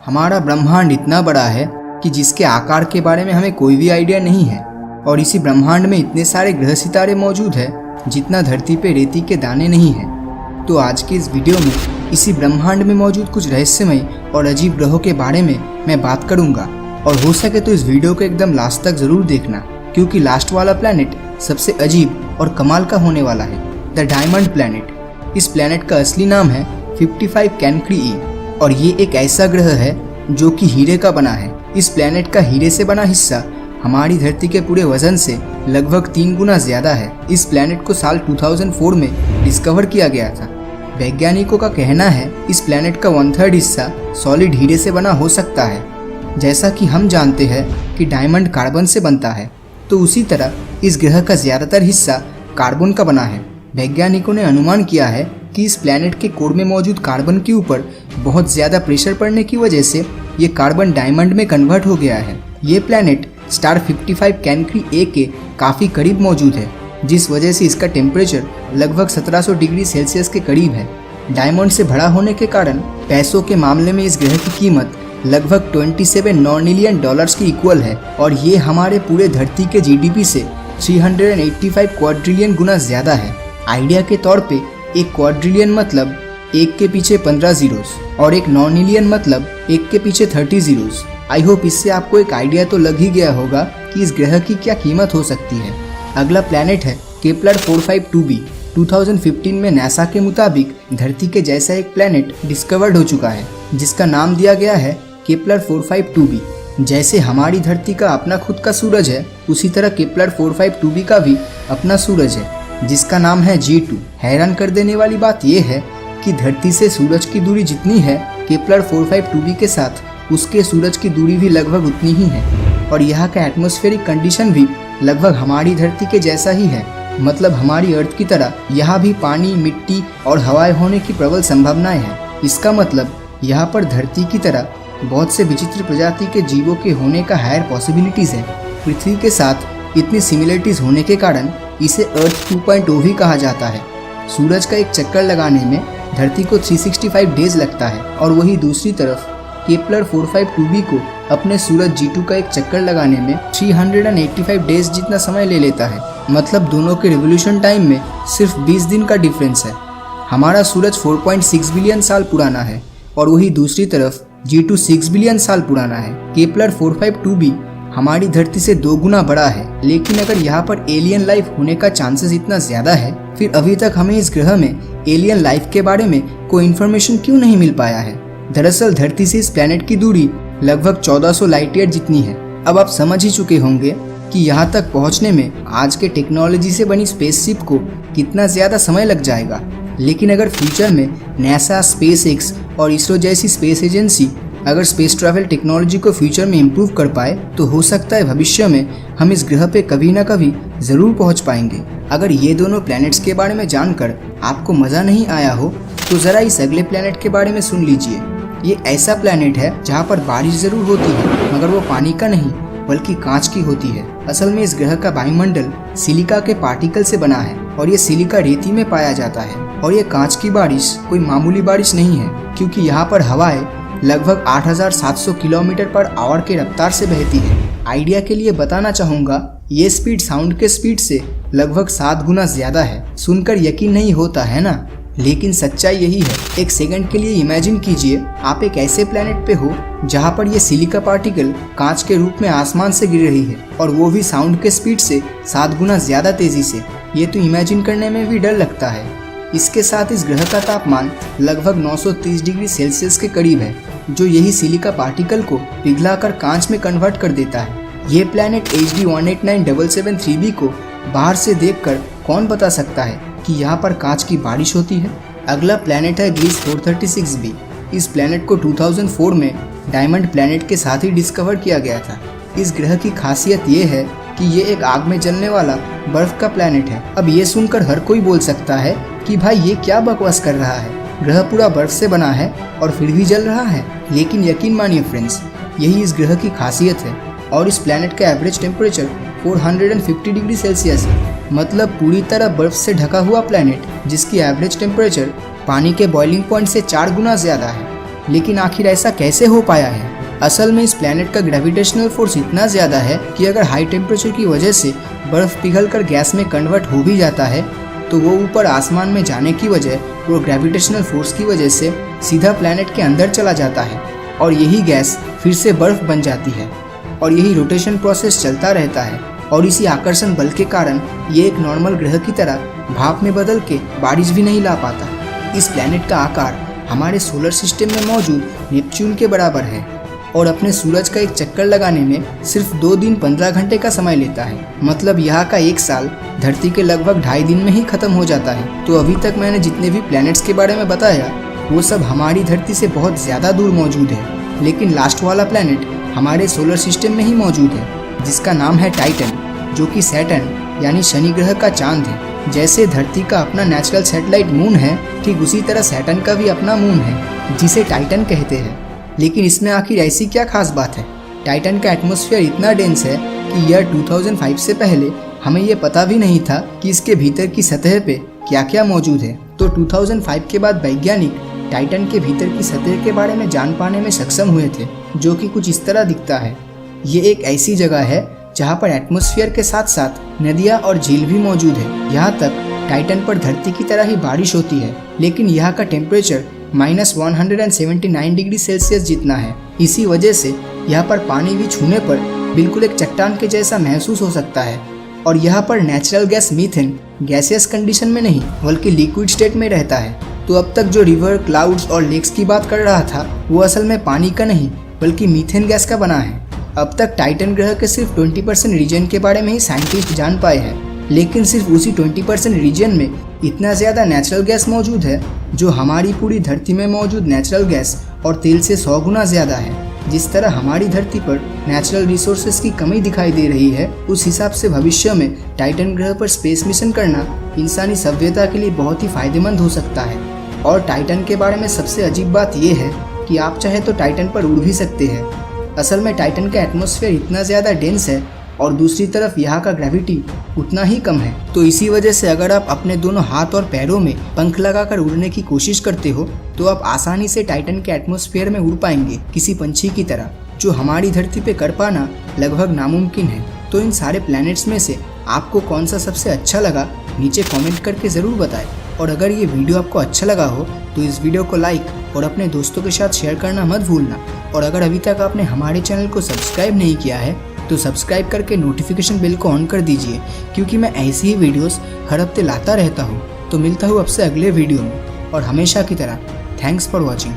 हमारा ब्रह्मांड इतना बड़ा है कि जिसके आकार के बारे में हमें कोई भी आइडिया नहीं है और इसी ब्रह्मांड में इतने सारे ग्रह सितारे मौजूद हैं जितना धरती पे रेती के दाने नहीं हैं। तो आज के इस वीडियो में इसी ब्रह्मांड में मौजूद कुछ रहस्यमय और अजीब ग्रहों के बारे में मैं बात करूंगा और हो सके तो इस वीडियो को एकदम लास्ट तक जरूर देखना, क्योंकि लास्ट वाला प्लैनेट सबसे अजीब और कमाल का होने वाला है, द डायमंड प्लैनेट। इस प्लैनेट का असली नाम है 55 कैनक्री ई और ये एक ऐसा ग्रह है जो कि हीरे का बना है। इस प्लैनेट का हीरे से बना हिस्सा हमारी धरती के पूरे वजन से लगभग 3 गुना ज्यादा है। इस प्लैनेट को साल 2004 में डिस्कवर किया गया था। वैज्ञानिकों का कहना है इस प्लैनेट का 1/3 हिस्सा सॉलिड हीरे से बना हो सकता है। जैसा कि हम जानते हैं कि डायमंड कार्बन से बनता है, तो उसी तरह इस ग्रह का ज्यादातर हिस्सा कार्बन का बना है। वैज्ञानिकों ने अनुमान किया है कि इस प्लैनेट के कोर में मौजूद कार्बन के ऊपर बहुत ज़्यादा प्रेशर पड़ने की वजह से ये कार्बन डायमंड में कन्वर्ट हो गया है। ये प्लैनेट स्टार 55 कैनक्री ए के काफ़ी करीब मौजूद है, जिस वजह से इसका टेम्परेचर लगभग 1700 डिग्री सेल्सियस के करीब है। डायमंड से भरा होने के कारण पैसों के मामले में इस ग्रह की कीमत लगभग 27 नॉर्निलियन डॉलर्स की इक्वल है और ये हमारे पूरे धरती के जीडीपी से 385 क्वाड्रिलियन गुना ज़्यादा है। आइडिया के तौर पे एक क्वाड्रिलियन मतलब 1 के पीछे 15 जीरोस और एक नॉर्निलियन मतलब 1 के पीछे 30 जीरोस। आई होप इससे आपको एक आइडिया तो लग ही गया होगा कि इस ग्रह की क्या कीमत हो सकती है। अगला प्लैनेट है केपलर 452b। 2015 में नासा के मुताबिक धरती के जैसा एक प्लैनेट डिस्कवर्ड हो चुका है, जिसका नाम दिया गया है केपलर 452b। जैसे हमारी धरती का अपना खुद का सूरज है, उसी तरह केपलर 452b का भी अपना सूरज है, जिसका नाम है G2। हैरान कर देने वाली बात यह है कि धरती से सूरज की दूरी जितनी है, केपलर 452b के साथ उसके सूरज की दूरी भी लगभग उतनी ही है और यहाँ का एटमॉस्फेरिक कंडीशन भी लगभग हमारी धरती के जैसा ही है। मतलब हमारी अर्थ की तरह यहाँ भी पानी, मिट्टी और हवाएं होने की प्रबल संभावनाएं हैं। इसका मतलब यहाँ पर धरती की तरह बहुत से विचित्र प्रजाति के जीवों के होने का हायर पॉसिबिलिटीज है। पृथ्वी के साथ इतनी सिमिलरिटीज होने के कारण इसे अर्थ 2.0 भी कहा जाता है। सूरज का एक चक्कर लगाने में धरती को 365 डेज लगता है और वही दूसरी तरफ केपलर 452b को अपने सूरज G2 का एक चक्कर लगाने में 385 डेज जितना समय ले लेता है। मतलब दोनों के रिवोल्यूशन टाइम में सिर्फ 20 दिन का डिफरेंस है। हमारा सूरज 4.6 बिलियन साल पुराना है और वही दूसरी तरफ G2 6 बिलियन साल पुराना है। केपलर 452b हमारी धरती से 2 गुना बड़ा है, लेकिन अगर यहाँ पर एलियन लाइफ होने का चांसेस इतना ज्यादा है, फिर अभी तक हमें इस ग्रह में एलियन लाइफ के बारे में कोई इन्फॉर्मेशन क्यों नहीं मिल पाया है। दरअसल धरती से इस प्लैनेट की दूरी लगभग 1400 लाइट ईयर जितनी है। अब आप समझ ही चुके होंगे कि यहाँ तक पहुँचने में आज के टेक्नोलॉजी से बनी स्पेसशिप को कितना ज़्यादा समय लग जाएगा। लेकिन अगर फ्यूचर में नासा, SpaceX और इसरो जैसी स्पेस एजेंसी अगर स्पेस ट्रैवल टेक्नोलॉजी को फ्यूचर में इम्प्रूव कर पाए, तो हो सकता है भविष्य में हम इस ग्रह पे कभी ना कभी ज़रूर पहुँच पाएंगे। अगर ये दोनों प्लैनेट्स के बारे में जानकर आपको मज़ा नहीं आया हो, तो ज़रा इस अगले प्लैनेट के बारे में सुन लीजिए। ये ऐसा प्लैनेट है जहाँ पर बारिश ज़रूर होती है, मगर वो पानी का नहीं बल्कि कांच की होती है। असल में इस ग्रह का वायुमंडल सिलिका के पार्टिकल से बना है और ये सिलिका रेती में पाया जाता है। और ये कांच की बारिश कोई मामूली बारिश नहीं है, क्योंकि यहाँ पर हवाएं लगभग 8700 किलोमीटर पर आवर के रफ्तार से बहती है। आइडिया के लिए बताना चाहूँगा, ये स्पीड साउंड के स्पीड से लगभग 7 गुना ज़्यादा है। सुनकर यकीन नहीं होता है ना, लेकिन सच्चाई यही है। एक सेकंड के लिए इमेजिन कीजिए आप एक ऐसे प्लैनेट पे हो जहाँ पर ये सिलिका पार्टिकल कांच के रूप में आसमान से गिर रही है, और वो भी साउंड के स्पीड से 7 गुना ज़्यादा तेज़ी से। ये तो इमेजिन करने में भी डर लगता है। इसके साथ इस ग्रह का तापमान लगभग 930 डिग्री सेल्सियस के करीब है, जो यही सिलिका पार्टिकल को पिघलाकर कांच में कन्वर्ट कर देता है। ये प्लैनेट HD 189773b को बाहर से देखकर कौन बता सकता है कि यहाँ पर कांच की बारिश होती है। अगला प्लैनेट है ग्लिस 436b। इस प्लैनेट को 2004 में डायमंड प्लैनेट के साथ ही डिस्कवर किया गया था। इस ग्रह की खासियत ये है कि ये एक आग में जलने वाला बर्फ का प्लैनेट है। अब ये सुनकर हर कोई बोल सकता है कि भाई ये क्या बकवास कर रहा है, ग्रह पूरा बर्फ से बना है और फिर भी जल रहा है। लेकिन यकीन मानिए फ्रेंड्स, यही इस ग्रह की खासियत है। और इस प्लैनेट का एवरेज टेम्परेचर 450 डिग्री सेल्सियस है। मतलब पूरी तरह बर्फ से ढका हुआ प्लैनेट जिसकी एवरेज टेम्परेचर पानी के बॉइलिंग पॉइंट से 4 गुना ज़्यादा है। लेकिन आखिर ऐसा कैसे हो पाया है? असल में इस प्लैनेट का ग्रेविटेशनल फोर्स इतना ज़्यादा है कि अगर हाई टेम्परेचर की वजह से बर्फ़ पिघलकर गैस में कन्वर्ट हो भी जाता है तो वो ऊपर आसमान में जाने की वजह और ग्रेविटेशनल फोर्स की वजह से सीधा प्लैनेट के अंदर चला जाता है और यही गैस फिर से बर्फ़ बन जाती है और यही रोटेशन प्रोसेस चलता रहता है और इसी आकर्षण बल के कारण ये एक नॉर्मल ग्रह की तरह भाप में बदल के बारिश भी नहीं ला पाता। इस प्लैनेट का आकार हमारे सोलर सिस्टम में मौजूद नेपच्यून के बराबर है और अपने सूरज का एक चक्कर लगाने में सिर्फ 2 दिन 15 घंटे का समय लेता है। मतलब यहाँ का 1 साल धरती के लगभग 2.5 दिन में ही खत्म हो जाता है। तो अभी तक मैंने जितने भी प्लैनेट्स के बारे में बताया वो सब हमारी धरती से बहुत ज़्यादा दूर मौजूद है, लेकिन लास्ट वाला प्लैनेट हमारे सोलर सिस्टम में ही मौजूद है जिसका नाम है टाइटन, जो कि सैटर्न यानी शनि ग्रह का चांद है। जैसे धरती का अपना नेचुरल सैटेलाइट मून है, ठीक उसी तरह सैटर्न का भी अपना मून है जिसे टाइटन कहते हैं। लेकिन इसमें आखिर ऐसी क्या खास बात है? टाइटन का एटमॉस्फेयर इतना डेंस है कि ईयर 2005 से पहले हमें ये पता भी नहीं था कि इसके भीतर की सतह पे क्या क्या मौजूद है। तो 2005 के बाद वैज्ञानिक टाइटन के भीतर की सतह के बारे में जान पाने में सक्षम हुए थे, जो कि कुछ इस तरह दिखता है। ये एक ऐसी जगह है जहाँ पर एटमॉस्फेयर के साथ साथ नदियाँ और झील भी मौजूद है। यहाँ तक टाइटन पर धरती की तरह ही बारिश होती है, लेकिन यहाँ का टेम्परेचर -179 डिग्री सेल्सियस जितना है। इसी वजह से यहाँ पर पानी भी छूने पर बिल्कुल एक चट्टान के जैसा महसूस हो सकता है और यहाँ पर natural gas methane gaseous condition में नहीं बल्कि लिक्विड स्टेट में रहता है। तो अब तक जो रिवर, क्लाउड्स और लेक्स की बात कर रहा था वो असल में पानी का नहीं बल्कि मीथेन गैस का बना है। अब तक टाइटन ग्रह के सिर्फ 20% रीजन के बारे में ही साइंटिस्ट जान पाए हैं, लेकिन सिर्फ उसी 20% रीजन में इतना ज़्यादा नेचुरल गैस मौजूद है जो हमारी पूरी धरती में मौजूद नेचुरल गैस और तेल से 100 गुना ज़्यादा है। जिस तरह हमारी धरती पर नेचुरल रिसोर्सेज की कमी दिखाई दे रही है, उस हिसाब से भविष्य में टाइटन ग्रह पर स्पेस मिशन करना इंसानी सभ्यता के लिए बहुत ही फायदेमंद हो सकता है। और टाइटन के बारे में सबसे अजीब बात यह है कि आप चाहे तो टाइटन पर उड़ भी सकते हैं। असल में टाइटन का एटमॉस्फेयर इतना ज़्यादा डेंस है और दूसरी तरफ यहाँ का ग्रेविटी उतना ही कम है। तो इसी वजह से अगर आप अपने दोनों हाथ और पैरों में पंख लगाकर उड़ने की कोशिश करते हो तो आप आसानी से टाइटन के एटमॉस्फेयर में उड़ पाएंगे किसी पंछी की तरह, जो हमारी धरती पे कर पाना लगभग नामुमकिन है। तो इन सारे प्लैनेट्स में से आपको कौन सा सबसे अच्छा लगा नीचे कमेंट करके ज़रूर बताएं। और अगर ये वीडियो आपको अच्छा लगा हो तो इस वीडियो को लाइक और अपने दोस्तों के साथ शेयर करना मत भूलना। और अगर अभी तक आपने हमारे चैनल को सब्सक्राइब नहीं किया है तो सब्सक्राइब करके नोटिफिकेशन बेल को ऑन कर दीजिए, क्योंकि मैं ऐसी ही वीडियोस हर हफ्ते लाता रहता हूँ। तो मिलता हूँ आपसे अगले वीडियो में और हमेशा की तरह थैंक्स फॉर वॉचिंग।